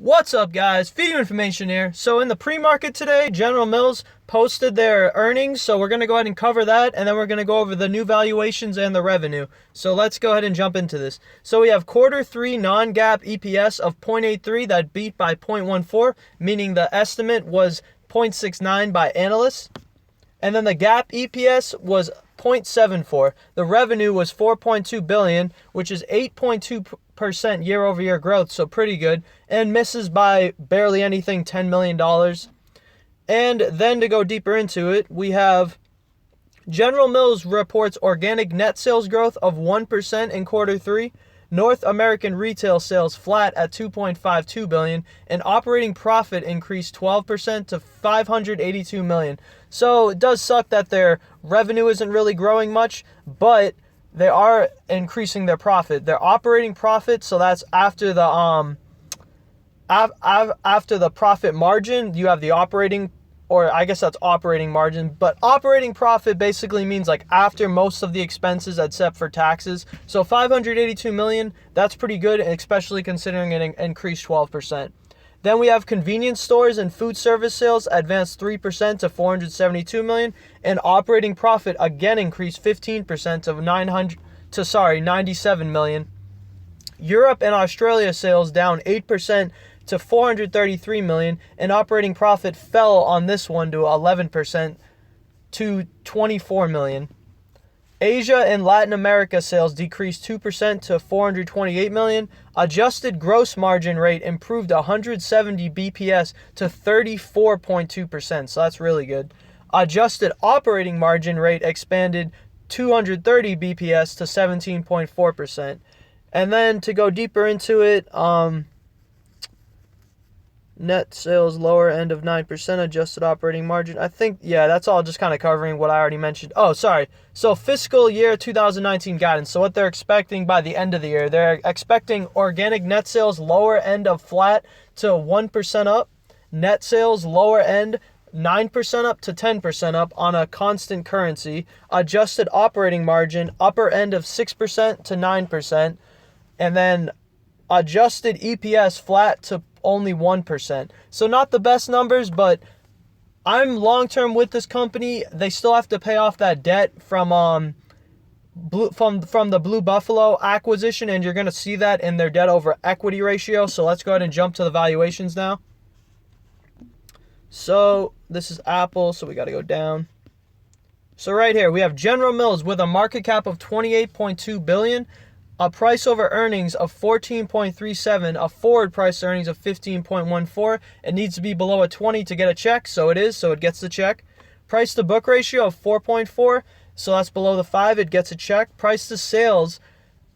What's up, guys? Feed you information here. So in the pre-market today, General Mills posted their earnings, so we're going to go ahead and cover that, and then we're going to go over the new valuations and the revenue. So let's go ahead and jump into this. So we have Q3 non-GAAP EPS of 0.83 that beat by 0.14, meaning the estimate was 0.69 by analysts. And then the GAAP EPS was 0.74. The revenue was 4.2 billion, which is 8.2% year-over-year growth, so pretty good, and misses by barely anything, $10 million. And then to go deeper into it, we have General Mills reports organic net sales growth of 1% in Q3, North American retail sales flat at 2.52 billion, and operating profit increased 12% to 582 million. So it does suck that their revenue isn't really growing much, but they are increasing their profit. Their operating profit, so that's after the after the profit margin, you have the operating, or I guess that's operating margin, but operating profit basically means like after most of the expenses except for taxes. So 582 million, that's pretty good, especially considering it increased 12%. Then we have convenience stores and food service sales advanced 3% to 472 million, and operating profit again increased 15% to 97 million. Europe and Australia sales down 8% to 433 million, and operating profit fell on this one to 11% to 24 million. Asia and Latin America sales decreased 2% to 428 million. Adjusted gross margin rate improved 170 BPS to 34.2%, so that's really good. Adjusted operating margin rate expanded 230 BPS to 17.4%. And then to go deeper into it, net sales lower end of 9%, adjusted operating margin. I think, yeah, that's all just kind of covering what I already mentioned. Oh, sorry. So fiscal year 2019 guidance. So what they're expecting by the end of the year, they're expecting organic net sales lower end of flat to 1% up. Net sales lower end 9% up to 10% up on a constant currency. Adjusted operating margin upper end of 6% to 9%. And then adjusted EPS flat to only 1%. So not the best numbers, but I'm long-term with this company. They still have to pay off that debt from the Blue Buffalo acquisition, and you're going to see that in their debt over equity ratio. So let's go ahead and jump to the valuations now. So this is Apple, so we got to go down. So right here, we have General Mills with a market cap of 28.2 billion. A price over earnings of 14.37, a forward price earnings of 15.14. It needs to be below a 20 to get a check, so it is, so it gets the check. Price to book ratio of 4.4, so that's below the 5, it gets a check. Price to sales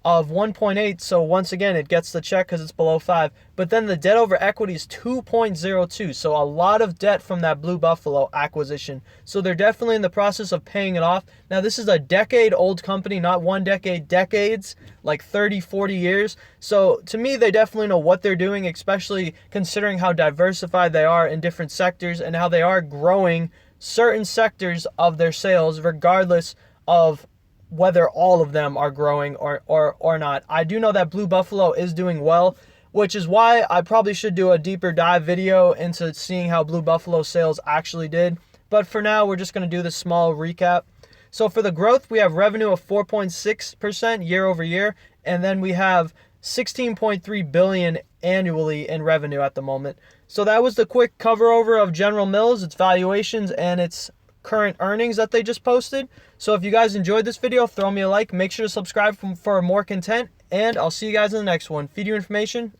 of 1.8, so once again, it gets the check because it's below 5. But then the debt over equity is 2.02, so a lot of debt from that Blue Buffalo acquisition. So they're definitely in the process of paying it off. Now, this is a decade-old company, not 1 decade, decades, like 30, 40 years. So to me, they definitely know what they're doing, especially considering how diversified they are in different sectors and how they are growing certain sectors of their sales, regardless of whether all of them are growing or not. I do know that Blue Buffalo is doing well, which is why I probably should do a deeper dive video into seeing how Blue Buffalo sales actually did. But for now, we're just going to do this small recap. So for the growth, we have revenue of 4.6% year over year, and then we have 16.3 billion annually in revenue at the moment. So that was the quick cover over of General Mills, its valuations, and its current earnings that they just posted. So if you guys enjoyed this video, throw me a like. Make sure to subscribe for more content, and I'll see you guys in the next one. Feed you information.